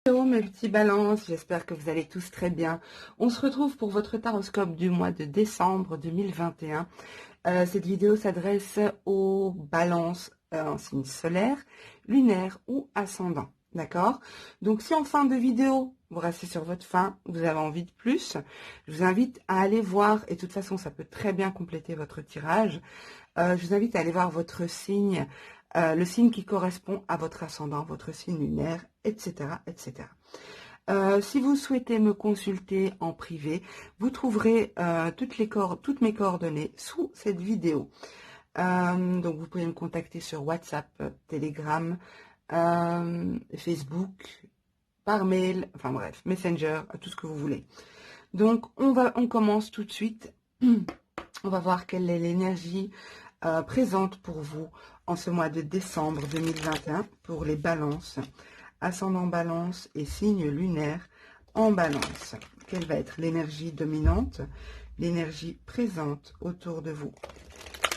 Hello mes petits balances, j'espère que vous allez tous très bien. On se retrouve pour votre taroscope du mois de décembre 2021. Cette vidéo s'adresse aux balances en signe solaire, lunaire ou ascendant. D'accord? Donc si en fin de vidéo, vous restez sur votre faim, vous avez envie de plus, je vous invite à aller voir, et de toute façon ça peut très bien compléter votre tirage, je vous invite à aller voir votre signe, le signe qui correspond à votre ascendant, votre signe lunaire, etc. etc. Si vous souhaitez me consulter en privé, vous trouverez toutes mes coordonnées sous cette vidéo. Donc vous pouvez me contacter sur WhatsApp, Telegram, Facebook, par mail, enfin bref, Messenger, tout ce que vous voulez. Donc on commence tout de suite. On va voir quelle est l'énergie présente pour vous en ce mois de décembre 2021 pour les balances, ascendant balance et signe lunaire en balance. Quelle va être l'énergie dominante, l'énergie présente autour de vous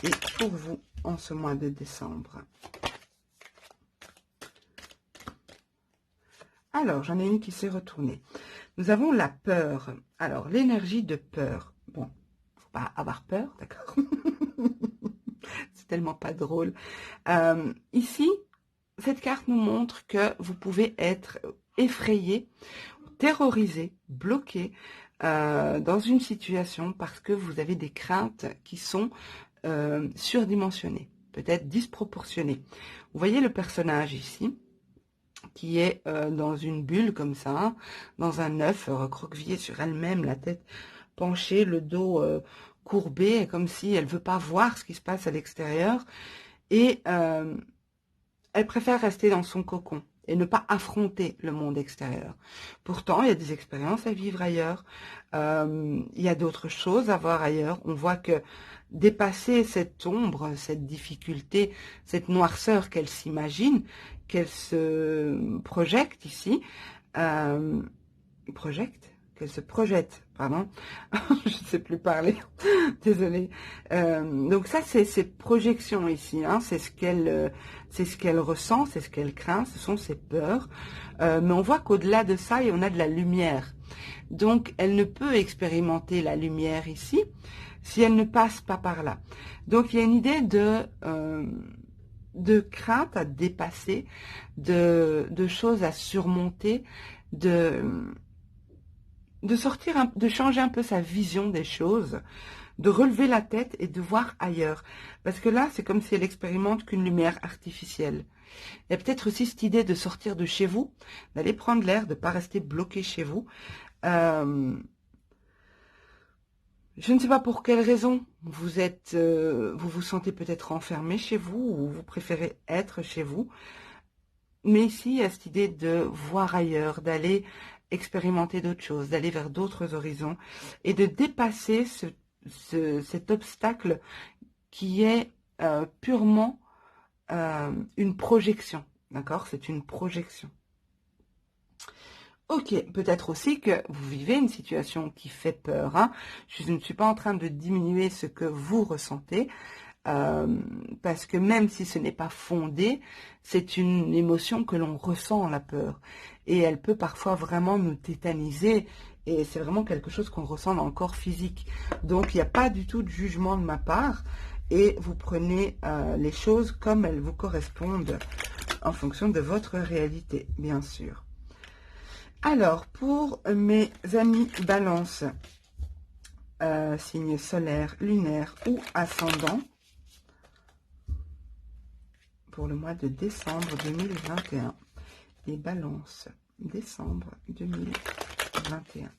et pour vous en ce mois de décembre. Alors, j'en ai une qui s'est retournée. Nous avons la peur. Alors, l'énergie de peur. Bon, faut pas avoir peur, d'accord? C'est tellement pas drôle. Ici, cette carte nous montre que vous pouvez être effrayé, terrorisé, bloqué dans une situation parce que vous avez des craintes qui sont surdimensionnées, peut-être disproportionnées. Vous voyez le personnage ici qui est dans une bulle comme ça, dans un œuf, recroquevillé sur elle-même, la tête penchée, le dos courbé, comme si elle veut pas voir ce qui se passe à l'extérieur. Et elle préfère rester dans son cocon et ne pas affronter le monde extérieur. Pourtant, il y a des expériences à vivre ailleurs. Il y a d'autres choses à voir ailleurs. On voit que dépasser cette ombre, cette difficulté, cette noirceur qu'elle s'imagine, qu'elle se projette ici, qu'elle se projette, pardon, je ne sais plus parler, désolée. Donc ça, c'est ses projections ici, hein. C'est ce qu'elle ressent, c'est ce qu'elle craint, ce sont ses peurs. Mais on voit qu'au-delà de ça, on a de la lumière. Donc, elle ne peut expérimenter la lumière ici si elle ne passe pas par là. Donc, il y a une idée de crainte à dépasser, de choses à surmonter, de sortir, de changer un peu sa vision des choses, de relever la tête et de voir ailleurs. Parce que là, c'est comme si elle expérimente qu'une lumière artificielle. Il y a peut-être aussi cette idée de sortir de chez vous, d'aller prendre l'air, de ne pas rester bloqué chez vous. Je ne sais pas pour quelle raison vous vous sentez peut-être enfermé chez vous ou vous préférez être chez vous. Mais ici, il y a cette idée de voir ailleurs, d'aller expérimenter d'autres choses, d'aller vers d'autres horizons et de dépasser cet obstacle qui est purement une projection. D'accord? C'est une projection. Ok, peut-être aussi que vous vivez une situation qui fait peur. Hein. Je ne suis pas en train de diminuer ce que vous ressentez, parce que même si ce n'est pas fondé, c'est une émotion que l'on ressent, la peur. Et elle peut parfois vraiment nous tétaniser, et c'est vraiment quelque chose qu'on ressent dans le corps physique. Donc, il n'y a pas du tout de jugement de ma part, et vous prenez les choses comme elles vous correspondent, en fonction de votre réalité, bien sûr. Alors, pour mes amis balance, signe solaire, lunaire ou ascendant, pour le mois de décembre 2021, les balances, décembre 2021.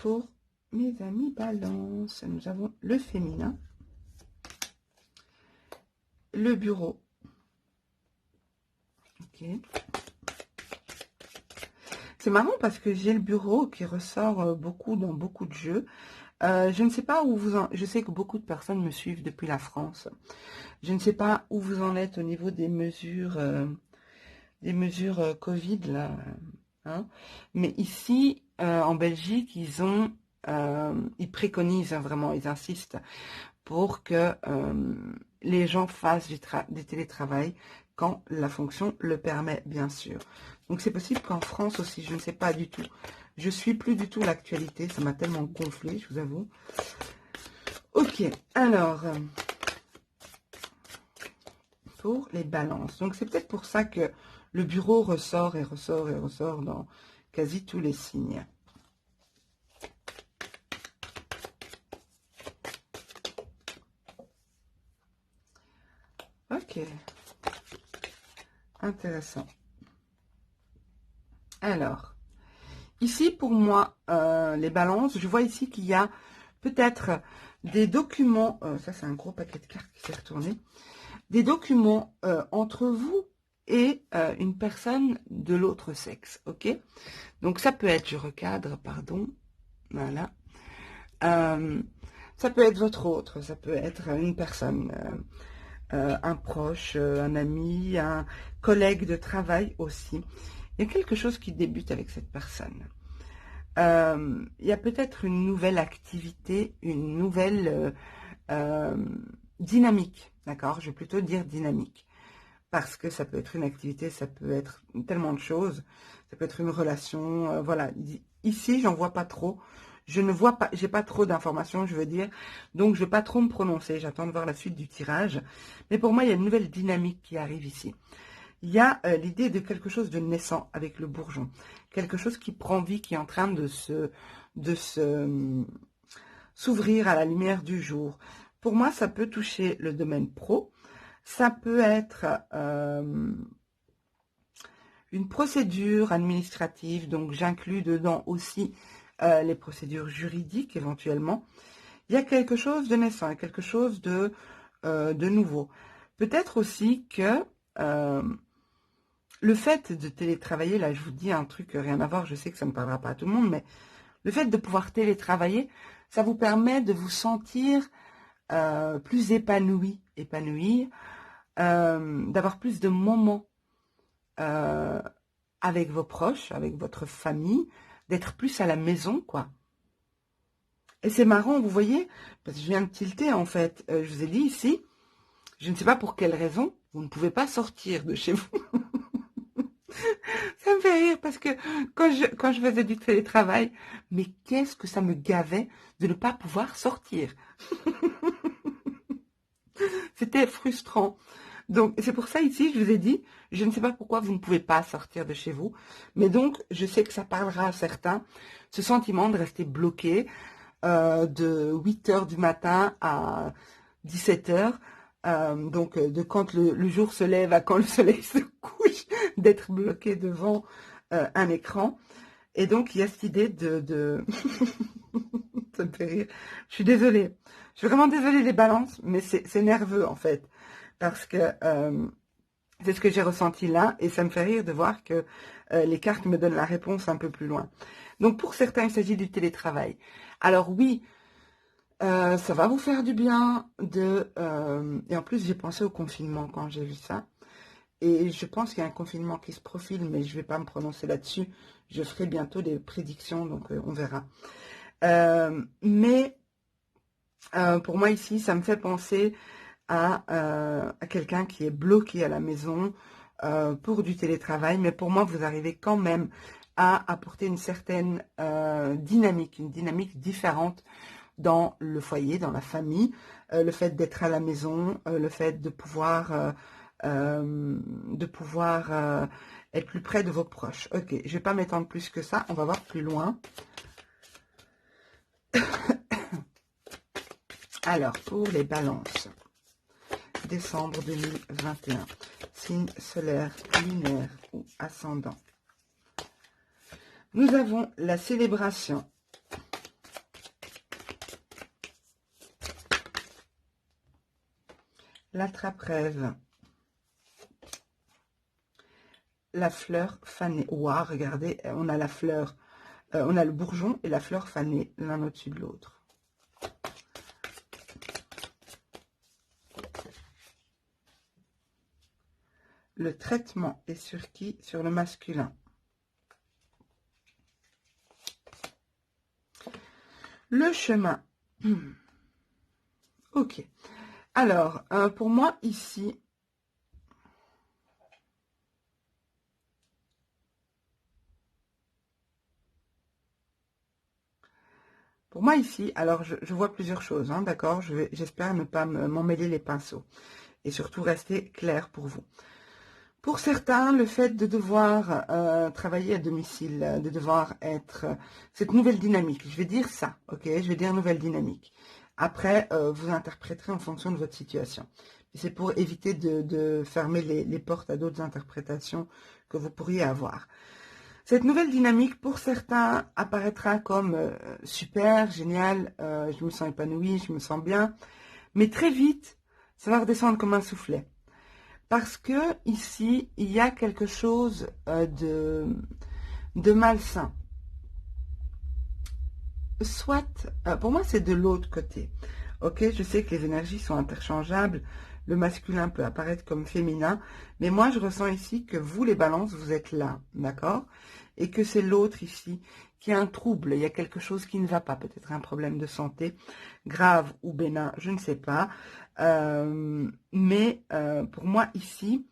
Pour mes amis balance, nous avons le féminin, le bureau, ok. C'est marrant parce que j'ai le bureau qui ressort beaucoup dans beaucoup de jeux. Je ne sais pas où vous en... Je sais que beaucoup de personnes me suivent depuis la France. Je ne sais pas où vous en êtes au niveau des mesures Covid, là. Hein. Mais ici, en Belgique, ils préconisent, hein, vraiment, ils insistent pour que les gens fassent du télétravail quand la fonction le permet, bien sûr. Donc c'est possible qu'en France aussi, je ne sais pas du tout. Je suis plus du tout l'actualité, ça m'a tellement gonflé, je vous avoue. Ok, alors, pour les balances. Donc c'est peut-être pour ça que le bureau ressort et ressort et ressort dans quasi tous les signes. Ok, intéressant. Alors, ici pour moi, les balances, je vois ici qu'il y a peut-être des documents, ça c'est un gros paquet de cartes qui s'est retourné, des documents entre vous et une personne de l'autre sexe, ok? Donc ça peut être, je recadre, pardon, voilà. Ça peut être votre autre, ça peut être une personne, un proche, un ami, un collègue de travail aussi. Il y a quelque chose qui débute avec cette personne. Il y a peut-être une nouvelle activité, une nouvelle dynamique, d'accord? Je vais plutôt dire dynamique. Parce que ça peut être une activité, ça peut être tellement de choses. Ça peut être une relation, voilà. Ici, j'en vois pas trop. Je ne vois pas, j'ai pas trop d'informations, je veux dire. Donc, je vais pas trop me prononcer. J'attends de voir la suite du tirage. Mais pour moi, il y a une nouvelle dynamique qui arrive ici. Il y a l'idée de quelque chose de naissant avec le bourgeon. Quelque chose qui prend vie, qui est en train de s'ouvrir à la lumière du jour. Pour moi, ça peut toucher le domaine pro. Ça peut être une procédure administrative, donc j'inclus dedans aussi les procédures juridiques éventuellement. Il y a quelque chose de naissant, quelque chose de nouveau. Peut-être aussi que le fait de télétravailler, là je vous dis un truc rien à voir, je sais que ça ne parlera pas à tout le monde, mais le fait de pouvoir télétravailler, ça vous permet de vous sentir plus épanoui, d'avoir plus de moments avec vos proches, avec votre famille, d'être plus à la maison, quoi. Et c'est marrant, vous voyez, parce que je viens de tilter, en fait. Je vous ai dit ici, je ne sais pas pour quelle raison, vous ne pouvez pas sortir de chez vous. Ça me fait rire, parce que quand je faisais du télétravail, mais qu'est-ce que ça me gavait de ne pas pouvoir sortir. C'était frustrant. Donc, c'est pour ça ici, je vous ai dit, je ne sais pas pourquoi vous ne pouvez pas sortir de chez vous. Mais donc, je sais que ça parlera à certains, ce sentiment de rester bloqué de 8 heures du matin à 17 heures. Donc, de quand le jour se lève à quand le soleil se couche, d'être bloqué devant un écran. Et donc, il y a cette idée de... Ça me fait rire. Je suis désolée. Je suis vraiment désolée les balances, mais c'est nerveux en fait. Parce que c'est ce que j'ai ressenti là. Et ça me fait rire de voir que les cartes me donnent la réponse un peu plus loin. Donc pour certains, il s'agit du télétravail. Alors oui, ça va vous faire du bien de... et en plus, j'ai pensé au confinement quand j'ai vu ça. Et je pense qu'il y a un confinement qui se profile, mais je ne vais pas me prononcer là-dessus. Je ferai bientôt des prédictions, donc on verra. Mais pour moi ici, ça me fait penser à quelqu'un qui est bloqué à la maison pour du télétravail. Mais pour moi, vous arrivez quand même à apporter une certaine dynamique, une dynamique différente dans le foyer, dans la famille. Le fait d'être à la maison, le fait de pouvoir être plus près de vos proches. Ok, je ne vais pas m'étendre plus que ça, on va voir plus loin. Alors, pour les balances, décembre 2021, signe solaire, lunaire ou ascendant. Nous avons la célébration. L'attrape-rêve. La fleur fanée. Waouh, regardez, on a la fleur, on a le bourgeon et la fleur fanée l'un au-dessus de l'autre. Le traitement est sur qui? Sur le masculin. Le chemin. Ok. Alors, pour moi, ici, Pour moi ici, alors je vois plusieurs choses, hein, d'accord? J'espère ne pas m'emmêler les pinceaux et surtout rester clair pour vous. Pour certains, le fait de devoir travailler à domicile, de devoir être cette nouvelle dynamique, je vais dire ça, ok? Je vais dire nouvelle dynamique. Après, vous interpréterez en fonction de votre situation. C'est pour éviter de fermer les portes à d'autres interprétations que vous pourriez avoir. Cette nouvelle dynamique, pour certains, apparaîtra comme super, génial, je me sens épanouie, je me sens bien. Mais très vite, ça va redescendre comme un soufflet. Parce que ici, il y a quelque chose de malsain. Soit, pour moi, c'est de l'autre côté. Ok, je sais que les énergies sont interchangeables. Le masculin peut apparaître comme féminin. Mais moi, je ressens ici que vous, les balances, vous êtes là. D'accord? Et que c'est l'autre ici qui a un trouble. Il y a quelque chose qui ne va pas. Peut-être un problème de santé, grave ou bénin, je ne sais pas. Mais pour moi, ici,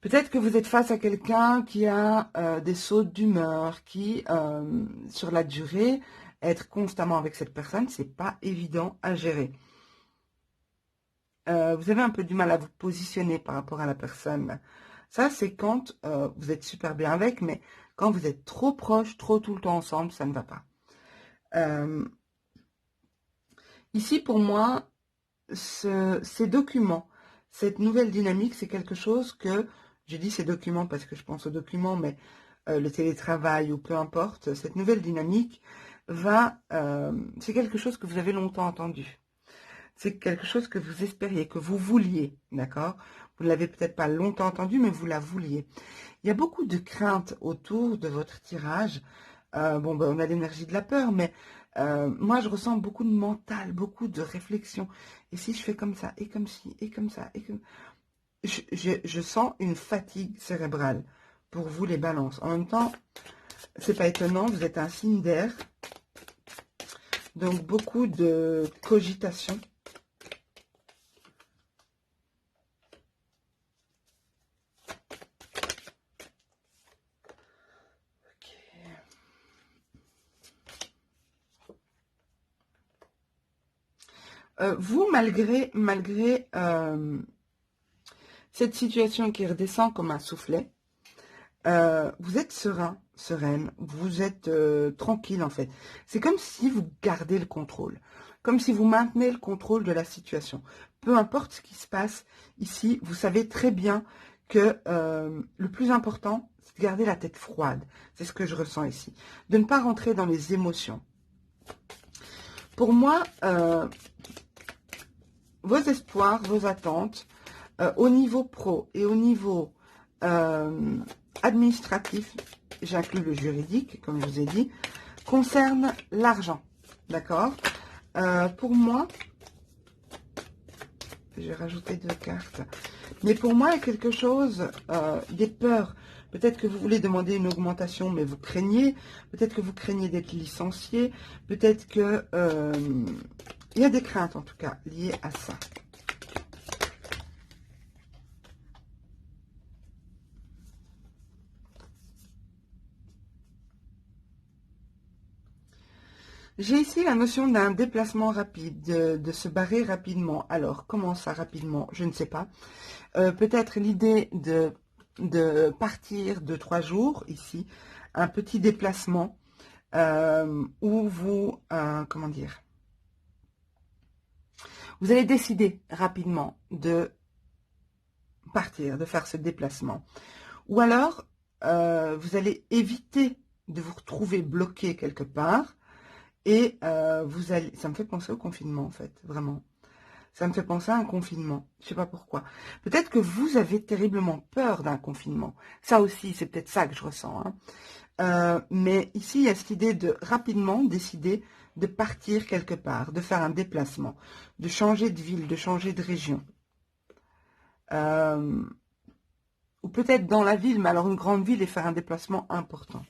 peut-être que vous êtes face à quelqu'un qui a des sautes d'humeur, qui, sur la durée, être constamment avec cette personne, c'est pas évident à gérer. Vous avez un peu du mal à vous positionner par rapport à la personne. Ça, c'est quand vous êtes super bien avec, mais quand vous êtes trop proche, trop tout le temps ensemble, ça ne va pas. Ici, pour moi, ces documents, cette nouvelle dynamique, c'est quelque chose que, je dis ces documents parce que je pense aux documents, mais le télétravail ou peu importe, cette nouvelle dynamique c'est quelque chose que vous avez longtemps entendu. C'est quelque chose que vous espériez, que vous vouliez, d'accord? Vous ne l'avez peut-être pas longtemps entendu, mais vous la vouliez. Il y a beaucoup de craintes autour de votre tirage. Bon, ben, on a l'énergie de la peur, mais moi, je ressens beaucoup de mental, beaucoup de réflexion. Et si je fais comme ça, et comme ci, et comme ça, et comme... Je sens une fatigue cérébrale pour vous, les balances. En même temps, c'est pas étonnant, vous êtes un signe d'air. Donc, beaucoup de cogitation. Vous, malgré cette situation qui redescend comme un soufflet, vous êtes serein, sereine, vous êtes tranquille en fait. C'est comme si vous gardez le contrôle, comme si vous maintenez le contrôle de la situation. Peu importe ce qui se passe ici, vous savez très bien que le plus important, c'est de garder la tête froide. C'est ce que je ressens ici. De ne pas rentrer dans les émotions. Pour moi, vos espoirs, vos attentes, au niveau pro et au niveau administratif, j'inclus le juridique, comme je vous ai dit, concernent l'argent. D'accord? Pour moi, j'ai rajouté 2 cartes, mais pour moi, il y a quelque chose, des peurs. Peut-être que vous voulez demander une augmentation, mais vous craignez. Peut-être que vous craignez d'être licencié. Peut-être que... il y a des craintes, en tout cas, liées à ça. J'ai ici la notion d'un déplacement rapide, de se barrer rapidement. Alors, comment ça rapidement? Je ne sais pas. Peut-être l'idée de partir de 3 jours, ici, un petit déplacement où vous, comment dire, vous allez décider rapidement de partir, de faire ce déplacement. Ou alors, vous allez éviter de vous retrouver bloqué quelque part. Et vous allez... Ça me fait penser au confinement, en fait, vraiment. Ça me fait penser à un confinement. Je sais pas pourquoi. Peut-être que vous avez terriblement peur d'un confinement. Ça aussi, c'est peut-être ça que je ressens. Hein. Mais ici, il y a cette idée de rapidement décider de partir quelque part, de faire un déplacement, de changer de ville, de changer de région. Ou peut-être dans la ville, mais alors une grande ville et faire un déplacement important.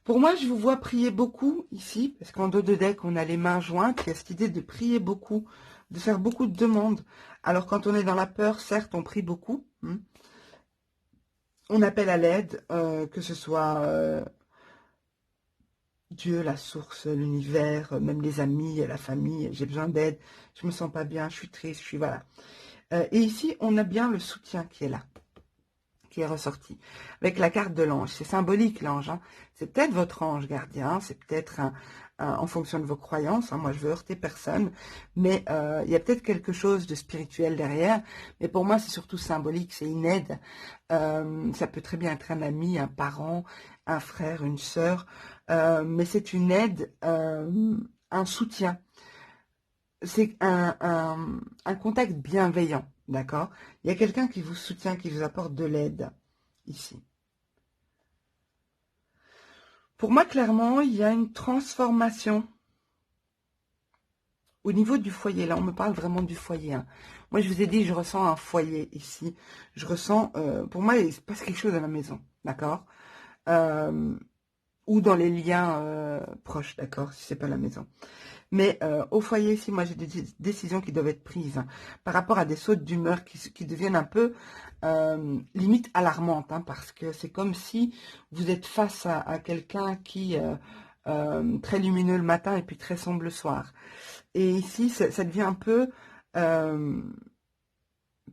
Pour moi, je vous vois prier beaucoup ici, parce qu'en dos de deck, on a les mains jointes. Il y a cette idée de prier beaucoup, de faire beaucoup de demandes. Alors, quand on est dans la peur, certes, on prie beaucoup. On appelle à l'aide, que ce soit Dieu, la source, l'univers, même les amis, la famille, j'ai besoin d'aide, je me sens pas bien, je suis triste, je suis voilà. Et ici, on a bien le soutien qui est là, qui est ressorti, avec la carte de l'ange. C'est symbolique, l'ange, hein. C'est peut-être votre ange gardien, c'est peut-être en fonction de vos croyances, hein. Moi, je veux heurter personne, mais il y a peut-être quelque chose de spirituel derrière. Mais pour moi, c'est surtout symbolique, c'est une aide. Ça peut très bien être un ami, un parent, un frère, une sœur, mais c'est une aide, un soutien. C'est un contact bienveillant, d'accord? Il y a quelqu'un qui vous soutient, qui vous apporte de l'aide, ici. Pour moi, clairement, il y a une transformation au niveau du foyer. Là, on me parle vraiment du foyer, hein. Moi, je vous ai dit, je ressens un foyer ici. Je ressens, pour moi, il se passe quelque chose à la maison, d'accord? Euh, ou dans les liens proches, d'accord, si c'est pas la maison. Mais au foyer, ici, moi, j'ai des décisions qui doivent être prises, hein, par rapport à des sautes d'humeur qui deviennent un peu limite alarmantes, hein, parce que c'est comme si vous êtes face à quelqu'un qui très lumineux le matin et puis très sombre le soir. Et ici, ça devient un peu euh,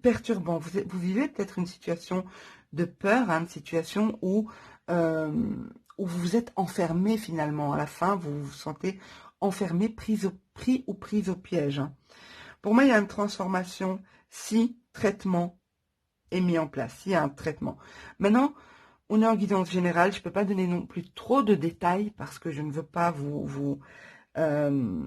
perturbant. Vous vivez peut-être une situation de peur, hein, une situation euh, où vous êtes enfermé finalement. À la fin, vous vous sentez enfermé, pris ou prise au piège, hein. Pour moi, il y a une transformation si traitement est mis en place, s'il y a un traitement. Maintenant, on est en guidance générale. Je ne peux pas donner non plus trop de détails parce que je ne veux pas euh,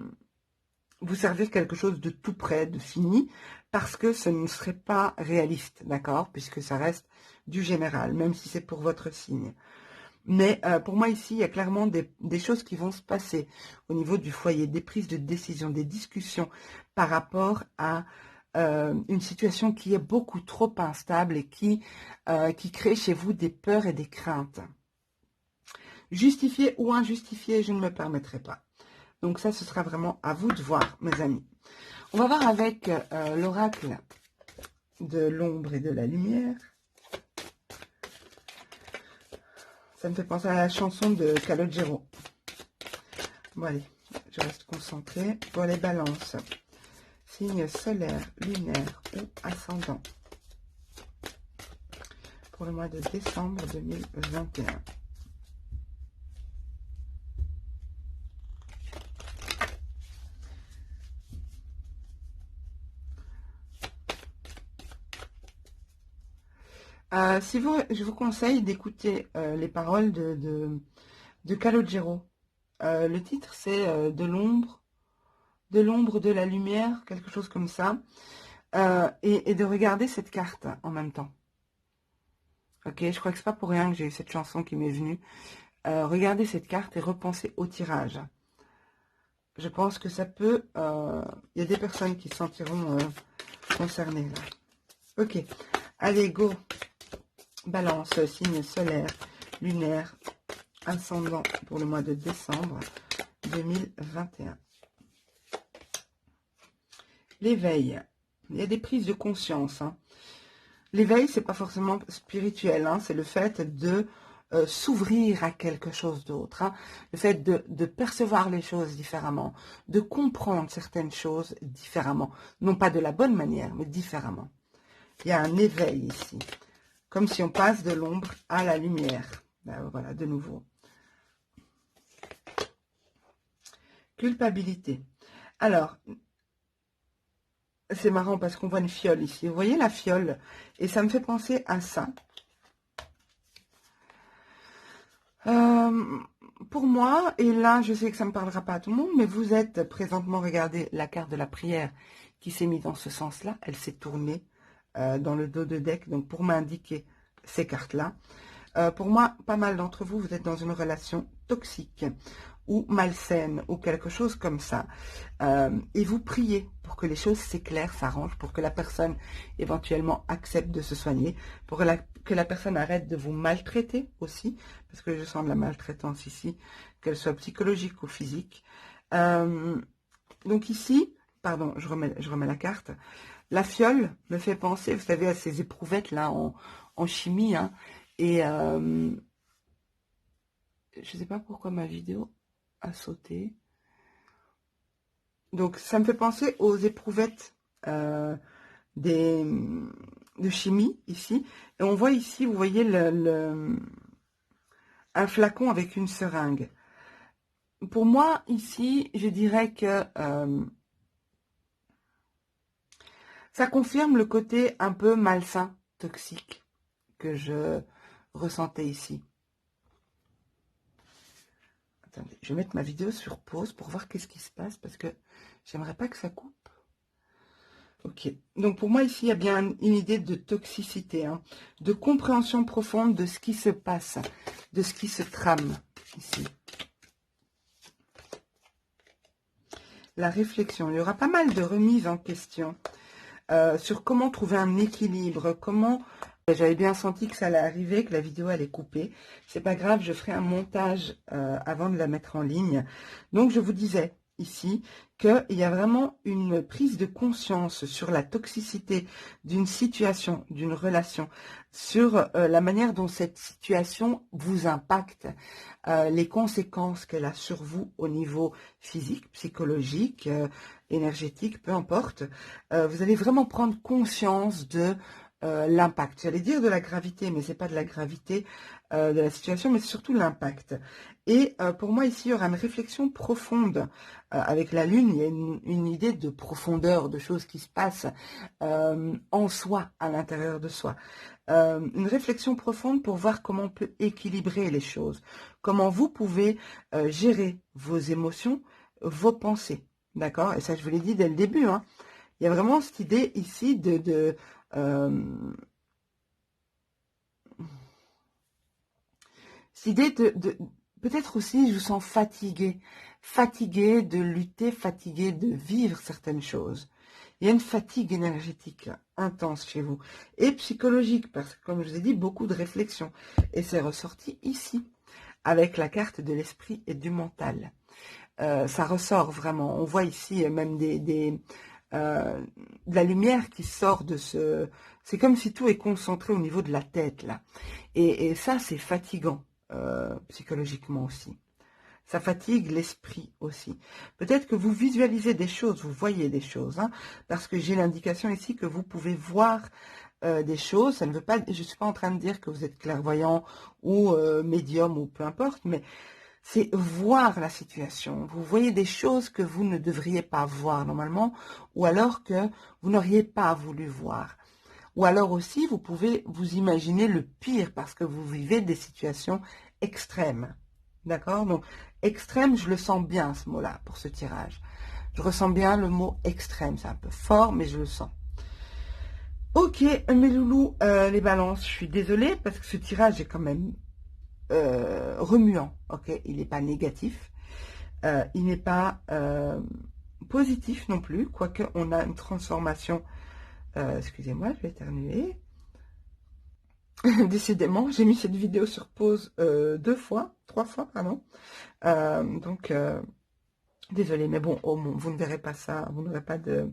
vous servir quelque chose de tout près, de fini, parce que ce ne serait pas réaliste, d'accord, puisque ça reste du général, même si c'est pour votre signe. Mais pour moi ici, il y a clairement des choses qui vont se passer au niveau du foyer, des prises de décision, des discussions par rapport à une situation qui est beaucoup trop instable et qui crée chez vous des peurs et des craintes. Justifiées ou injustifiées, je ne me permettrai pas. Donc ça, ce sera vraiment à vous de voir, mes amis. On va voir avec l'oracle de l'ombre et de la lumière. Ça me fait penser à la chanson de Calogero. Bon, allez, je reste concentrée. Pour les balances, signe solaire, lunaire ou ascendant. Pour le mois de décembre 2021. Je vous conseille d'écouter les paroles de Calogero. Le titre, c'est de l'ombre, de la lumière, quelque chose comme ça. Et de regarder cette carte en même temps. Ok, je crois que c'est pas pour rien que j'ai eu cette chanson qui m'est venue. Regardez cette carte et repensez au tirage. Je pense que ça peut... Il y a des personnes qui se sentiront concernées là. Ok, allez, go. Balance, signe solaire, lunaire, ascendant pour le mois de décembre 2021. L'éveil. Il y a des prises de conscience, hein. L'éveil, c'est pas forcément spirituel, hein, c'est le fait de s'ouvrir à quelque chose d'autre, hein, le fait de percevoir les choses différemment, de comprendre certaines choses différemment, non pas de la bonne manière, mais différemment. Il y a un éveil ici, comme si on passe de l'ombre à la lumière. Ben, voilà, de nouveau. Culpabilité. Alors, c'est marrant parce qu'on voit une fiole ici. Vous voyez la fiole? Et ça me fait penser à ça. Pour moi, et là, je sais que ça ne parlera pas à tout le monde, mais vous êtes présentement, regardez la carte de la prière qui s'est mise dans ce sens-là. Elle s'est tournée dans le dos de deck, donc pour m'indiquer ces cartes-là. Pour moi, pas mal d'entre vous, vous êtes dans une relation toxique ou malsaine ou quelque chose comme ça. Et vous priez pour que les choses s'éclairent, s'arrangent, pour que la personne éventuellement accepte de se soigner, pour que la personne arrête de vous maltraiter aussi, parce que je sens de la maltraitance ici, qu'elle soit psychologique ou physique. Donc ici, pardon, je remets la carte. La fiole me fait penser, vous savez, à ces éprouvettes là en chimie, hein, et je ne sais pas pourquoi ma vidéo à sauter. Donc, ça me fait penser aux éprouvettes de chimie, ici. Et on voit ici, vous voyez, un flacon avec une seringue. Pour moi, ici, je dirais que ça confirme le côté un peu malsain, toxique, que je ressentais ici. Attendez, je vais mettre ma vidéo sur pause pour voir qu'est-ce qui se passe, parce que j'aimerais pas que ça coupe. Ok, donc pour moi ici, il y a bien une idée de toxicité, hein, de compréhension profonde de ce qui se passe, de ce qui se trame ici. La réflexion, il y aura pas mal de remises en question sur comment trouver un équilibre, comment... J'avais bien senti que ça allait arriver, que la vidéo allait couper. C'est pas grave, je ferai un montage avant de la mettre en ligne. Donc je vous disais ici qu'il y a vraiment une prise de conscience sur la toxicité d'une situation, d'une relation, sur la manière dont cette situation vous impacte, les conséquences qu'elle a sur vous au niveau physique, psychologique, énergétique, peu importe. Vous allez vraiment prendre conscience de l'impact. J'allais dire de la gravité, mais c'est pas de la gravité de la situation, mais c'est surtout l'impact. Et pour moi, ici, il y aura une réflexion profonde avec la Lune. Il y a une idée de profondeur, de choses qui se passent en soi, à l'intérieur de soi. Une réflexion profonde pour voir comment on peut équilibrer les choses, comment vous pouvez gérer vos émotions, vos pensées. D'accord? Et ça, je vous l'ai dit dès le début, hein. Il y a vraiment cette idée ici de cette idée peut-être aussi, je vous sens fatigué, fatigué de lutter, fatigué de vivre certaines choses. Il y a une fatigue énergétique intense chez vous et psychologique parce que, comme je vous ai dit, beaucoup de réflexion. Et c'est ressorti ici avec la carte de l'esprit et du mental. Ça ressort vraiment. On voit ici même de la lumière qui sort de ce... C'est comme si tout est concentré au niveau de la tête, là. Et ça, c'est fatigant, psychologiquement aussi. Ça fatigue l'esprit aussi. Peut-être que vous visualisez des choses, vous voyez des choses, hein, parce que j'ai l'indication ici que vous pouvez voir des choses. Ça ne veut pas... Je ne suis pas en train de dire que vous êtes clairvoyant ou médium ou peu importe, mais... c'est voir la situation. Vous voyez des choses que vous ne devriez pas voir normalement, ou alors que vous n'auriez pas voulu voir. Ou alors aussi, vous pouvez vous imaginer le pire parce que vous vivez des situations extrêmes. D'accord? Donc, extrême, je le sens bien, ce mot-là, pour ce tirage. Je ressens bien le mot extrême. C'est un peu fort, mais je le sens. Ok, mes loulous, les balances, je suis désolée parce que ce tirage est quand même remuant, ok, il n'est pas négatif, il n'est pas positif non plus, quoique on a une transformation, excusez-moi, je vais éternuer, décidément, j'ai mis cette vidéo sur pause 3 fois, pardon, donc, désolée, mais bon, oh, bon, vous ne verrez pas ça, vous n'aurez pas de...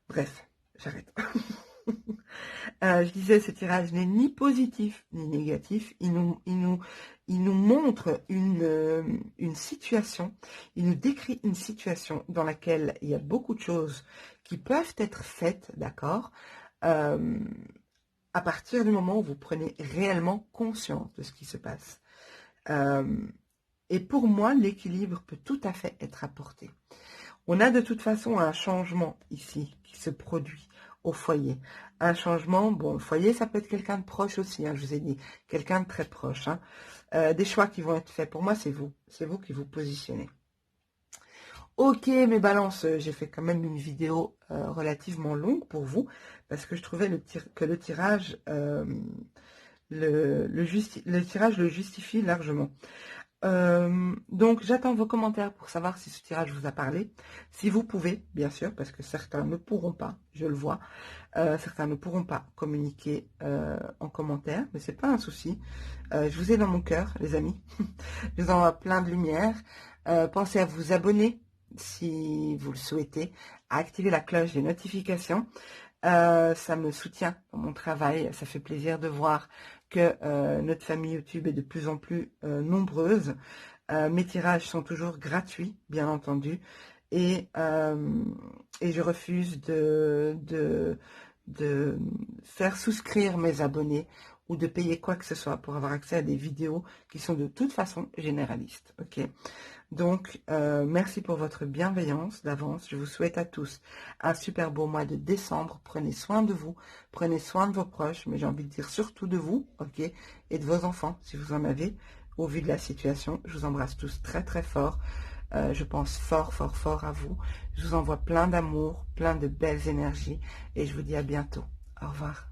Bref, j'arrête. Je disais, ce tirage n'est ni positif ni négatif. Il nous montre une situation, il nous décrit une situation dans laquelle il y a beaucoup de choses qui peuvent être faites, d'accord, à partir du moment où vous prenez réellement conscience de ce qui se passe. Et pour moi, l'équilibre peut tout à fait être apporté. On a de toute façon un changement ici qui se produit au foyer. Un changement, bon, le foyer, ça peut être quelqu'un de proche aussi, hein, je vous ai dit, quelqu'un de très proche. Hein. Des choix qui vont être faits. Pour moi, c'est vous qui vous positionnez. Ok, mes balances, j'ai fait quand même une vidéo relativement longue pour vous, parce que je trouvais que le tirage, le tirage le justifie largement. Donc j'attends vos commentaires pour savoir si ce tirage vous a parlé, si vous pouvez, bien sûr, parce que certains ne pourront pas, je le vois, certains ne pourront pas communiquer en commentaire, mais c'est pas un souci. Je vous ai dans mon cœur, les amis. Je vous envoie plein de lumière. Pensez à vous abonner si vous le souhaitez, à activer la cloche des notifications. Ça me soutient dans mon travail, ça fait plaisir de voir que notre famille YouTube est de plus en plus nombreuse. Mes tirages sont toujours gratuits, bien entendu. Et je refuse de faire souscrire mes abonnés ou de payer quoi que ce soit pour avoir accès à des vidéos qui sont de toute façon généralistes. Ok. Donc, merci pour votre bienveillance d'avance. Je vous souhaite à tous un super beau mois de décembre. Prenez soin de vous, prenez soin de vos proches, mais j'ai envie de dire surtout de vous, ok, et de vos enfants, si vous en avez, au vu de la situation. Je vous embrasse tous très très fort. Je pense fort, fort, fort à vous. Je vous envoie plein d'amour, plein de belles énergies, et je vous dis à bientôt. Au revoir.